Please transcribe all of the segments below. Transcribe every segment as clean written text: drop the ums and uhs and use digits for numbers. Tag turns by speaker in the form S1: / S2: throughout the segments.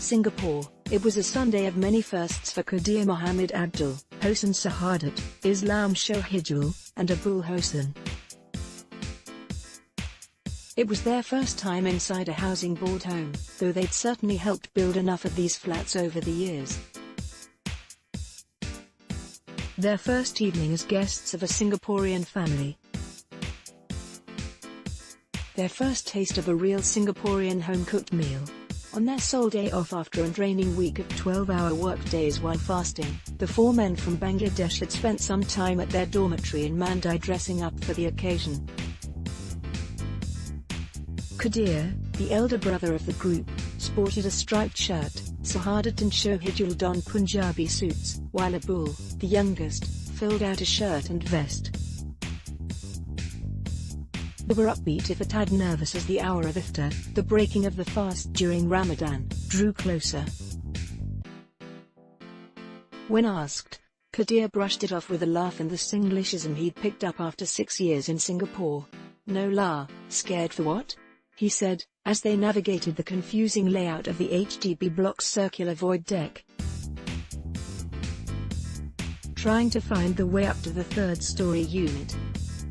S1: Singapore. It was a Sunday of many firsts for Qadir Mohammed Abdul, Hossain Sahadat, Islam Shohijul, and Abul Hossain. It was their first time inside a housing board home, though they'd certainly helped build enough of these flats over the years. Their first evening as guests of a Singaporean family. Their first taste of a real Singaporean home-cooked meal. On their sole day off after a draining week of 12-hour work days while fasting, the four men from Bangladesh had spent some time at their dormitory in Mandai dressing up for the occasion. Qadir, the elder brother of the group, sported a striped shirt, Sahadat and Shohijul donned Punjabi suits, while Abul, the youngest, filled out a shirt and vest. They were upbeat if a tad nervous as the hour of iftar, the breaking of the fast during Ramadan, drew closer. When asked, Qadir brushed it off with a laugh and the Singlishism he'd picked up after 6 years in Singapore. "No la, scared for what?" he said, as they navigated the confusing layout of the HDB block's circular void deck, trying to find the way up to the third-story unit.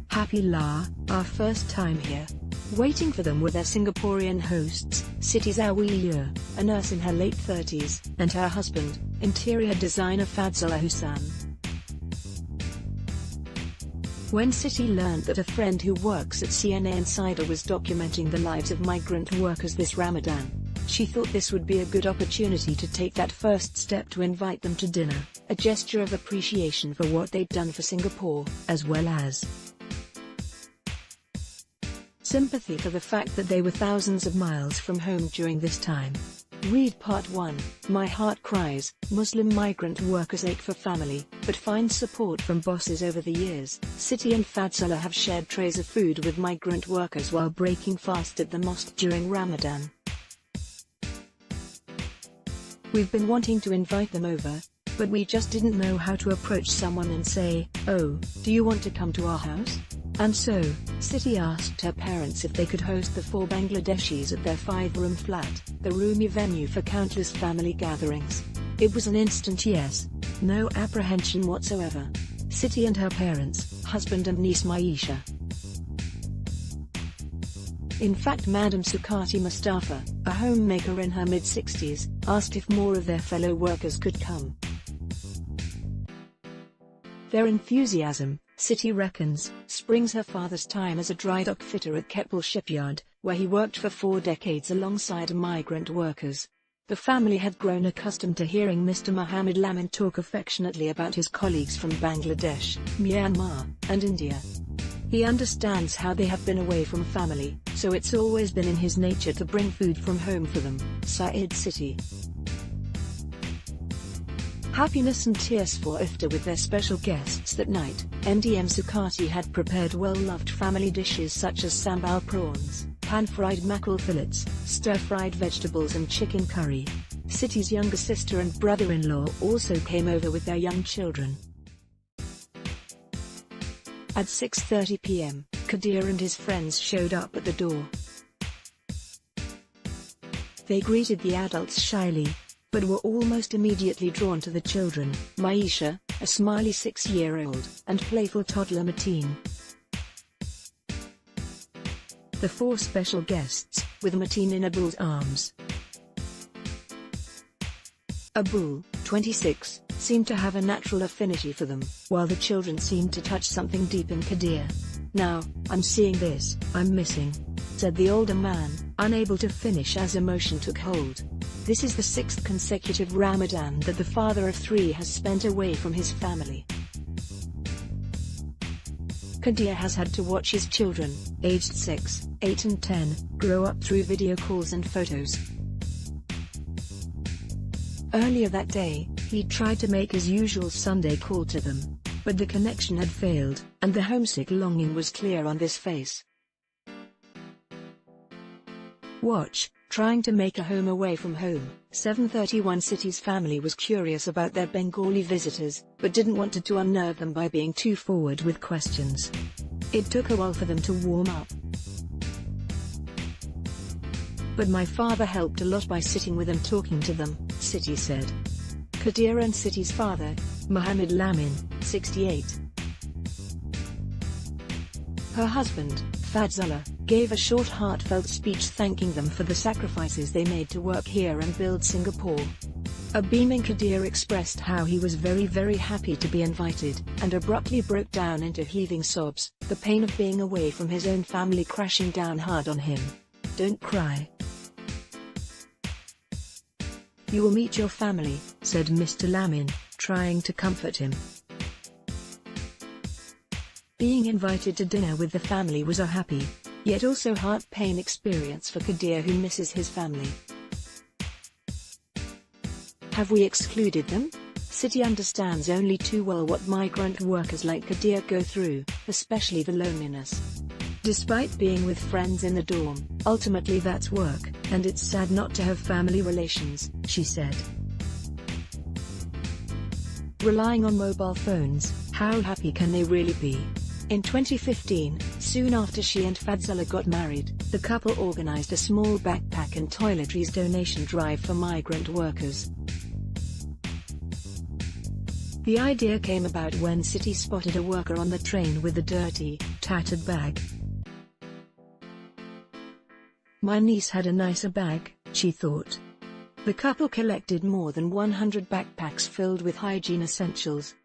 S1: "Happy la, our first time here." Waiting for them were their Singaporean hosts, Siti Zawiya, a nurse in her late 30s, and her husband, interior designer Fadzullah Hussain. When Siti learned that a friend who works at CNA Insider was documenting the lives of migrant workers this Ramadan, she thought this would be a good opportunity to take that first step to invite them to dinner, a gesture of appreciation for what they'd done for Singapore, as well as sympathy for the fact that they were thousands of miles from home during this time. Read Part 1, My Heart Cries, Muslim migrant workers ache for family, but find support from bosses over the years. Siti and Fadzullah have shared trays of food with migrant workers while breaking fast at the mosque during Ramadan. "We've been wanting to invite them over, but we just didn't know how to approach someone and say, 'Oh, do you want to come to our house?' And so, Siti asked her parents if they could host the 4 Bangladeshis at their 5-room flat, the roomy venue for countless family gatherings. It was an instant yes, no apprehension whatsoever. Siti and her parents, husband and niece Maisha. In fact, Madam Sukati Mustafa, a homemaker in her mid-60s, asked if more of their fellow workers could come. Their enthusiasm, Siti reckons, springs her father's time as a dry dock fitter at Keppel Shipyard, where he worked for 4 decades alongside migrant workers. The family had grown accustomed to hearing Mr. Muhammad Lamin talk affectionately about his colleagues from Bangladesh, Myanmar, and India. He understands how they have been away from family, so it's always been in his nature to bring food from home for them, Said Siti. Happiness and tears for iftar with their special guests that night. MDM Sukati had prepared well-loved family dishes such as sambal prawns, pan-fried mackerel fillets, stir-fried vegetables and chicken curry. Siti's younger sister and brother-in-law also came over with their young children. At 6:30 p.m., Qadir and his friends showed up at the door. They greeted the adults shyly, but were almost immediately drawn to the children, Maisha, a smiley 6-year-old, and playful toddler Mateen. The 4 special guests, with Mateen in Abul's arms. Abul, 26, seemed to have a natural affinity for them, while the children seemed to touch something deep in Qadir. "Now, I'm seeing this, I'm missing," said the older man, unable to finish as emotion took hold. This is the 6th consecutive Ramadan that the father of 3 has spent away from his family. Qadir has had to watch his children, aged 6, 8 and 10, grow up through video calls and photos. Earlier that day, he tried to make his usual Sunday call to them, but the connection had failed, and the homesick longing was clear on his face. Watch, trying to make a home away from home. 7:31 Siti's family was curious about their Bengali visitors, but didn't want to unnerve them by being too forward with questions. It took a while for them to warm up. But my father helped a lot by sitting with them talking to them, Siti said. Kadir and Siti's father, Muhammad Lamin, 68. Her husband, Fadzullah, gave a short heartfelt speech thanking them for the sacrifices they made to work here and build Singapore. A beaming Kadir expressed how he was very happy to be invited, and abruptly broke down into heaving sobs, the pain of being away from his own family crashing down hard on him. "Don't cry. You will meet your family," said Mr. Lamin, trying to comfort him. Being invited to dinner with the family was a happy, yet also heart-pain experience for Kadir, who misses his family. "Have we excluded them?" Siti understands only too well what migrant workers like Kadir go through, especially the loneliness. Despite being with friends in the dorm, ultimately that's work, and it's sad not to have family relations, she said. Relying on mobile phones, how happy can they really be? In 2015, soon after she and Fadzullah got married, the couple organized a small backpack and toiletries donation drive for migrant workers. The idea came about when Siti spotted a worker on the train with a dirty, tattered bag. "My niece had a nicer bag," she thought. The couple collected more than 100 backpacks filled with hygiene essentials.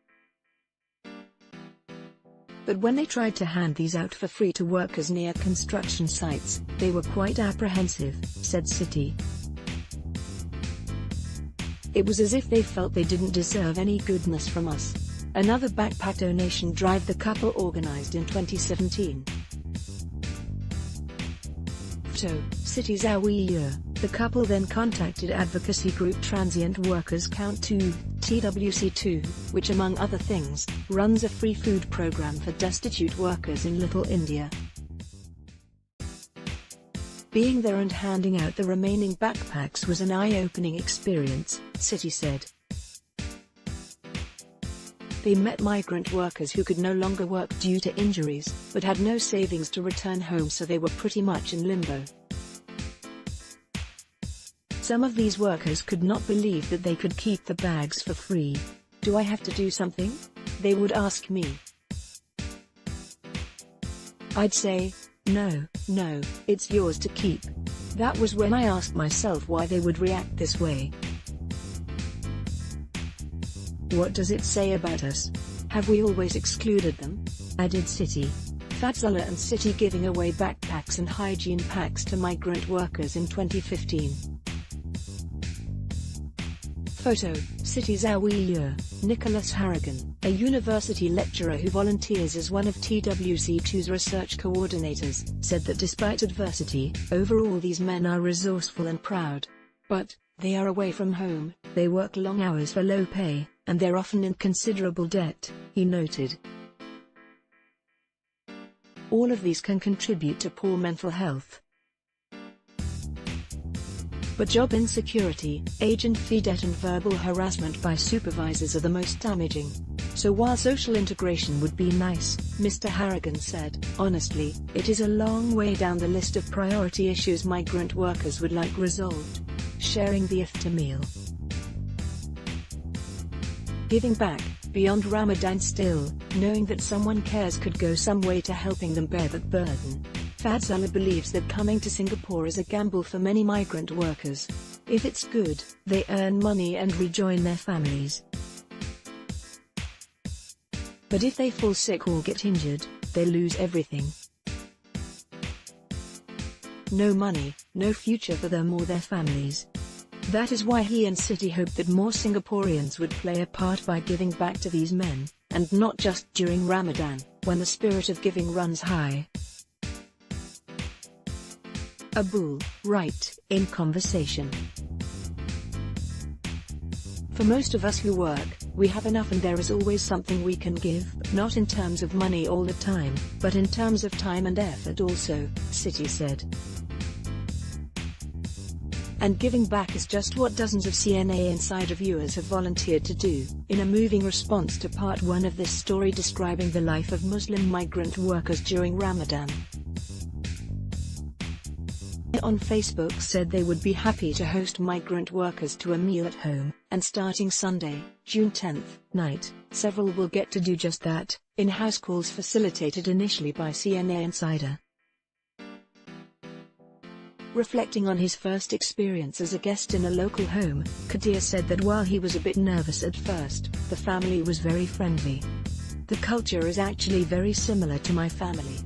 S1: But when they tried to hand these out for free to workers near construction sites, they were quite apprehensive, said Siti. "It was as if they felt they didn't deserve any goodness from us." Another backpack donation drive the couple organized in 2017. Siti's Zawiya. The couple then contacted advocacy group Transient Workers Count 2, TWC2, which among other things, runs a free food program for destitute workers in Little India. Being there and handing out the remaining backpacks was an eye-opening experience, Siti said. They met migrant workers who could no longer work due to injuries, but had no savings to return home, so they were pretty much in limbo. Some of these workers could not believe that they could keep the bags for free. "Do I have to do something?" they would ask me. I'd say, no, it's yours to keep." That was when I asked myself why they would react this way. "What does it say about us? Have we always excluded them?" added Siti. Fadzullah and Siti giving away backpacks and hygiene packs to migrant workers in 2015. Photo, Siti Zawiya. Nicholas Harrigan, a university lecturer who volunteers as one of TWC2's research coordinators, said that despite adversity, overall these men are resourceful and proud. But, they are away from home, they work long hours for low pay, and they're often in considerable debt, he noted. All of these can contribute to poor mental health. But job insecurity, agent fee debt and verbal harassment by supervisors are the most damaging. So while social integration would be nice, Mr. Harrigan said, honestly, it is a long way down the list of priority issues migrant workers would like resolved. Sharing the iftar meal. Giving back, beyond Ramadan still, knowing that someone cares could go some way to helping them bear that burden. Fadzullah believes that coming to Singapore is a gamble for many migrant workers. If it's good, they earn money and rejoin their families. But if they fall sick or get injured, they lose everything. No money, no future for them or their families. That is why he and Siti hope that more Singaporeans would play a part by giving back to these men, and not just during Ramadan, when the spirit of giving runs high. Abul, right, in conversation. For most of us who work, we have enough and there is always something we can give, not in terms of money all the time, but in terms of time and effort also, Siti said. And giving back is just what dozens of CNA Insider viewers have volunteered to do, in a moving response to part 1 of this story describing the life of Muslim migrant workers during Ramadan. on Facebook said they would be happy to host migrant workers to a meal at home, and starting Sunday, June 10th night, several will get to do just that, in-house calls facilitated initially by CNA Insider. Reflecting on his first experience as a guest in a local home, Kadir said that while he was a bit nervous at first, the family was very friendly. The culture is actually very similar to my family.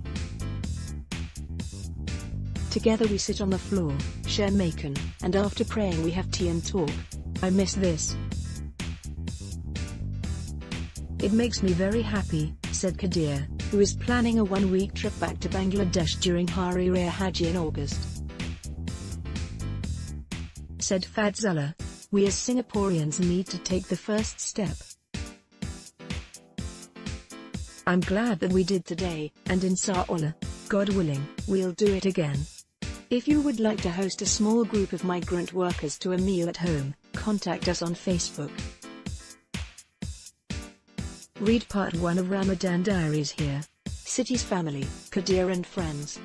S1: Together we sit on the floor, share makan, and after praying we have tea and talk. I miss this. It makes me very happy, said Kadir, who is planning a one-week trip back to Bangladesh during Hari Raya Hajj in August. Said Fadzullah, we as Singaporeans need to take the first step. I'm glad that we did today, and inshallah, God willing, we'll do it again. If you would like to host a small group of migrant workers to a meal at home, contact us on Facebook. Read part 1 of Ramadan Diaries here. City's family, Kadir and friends.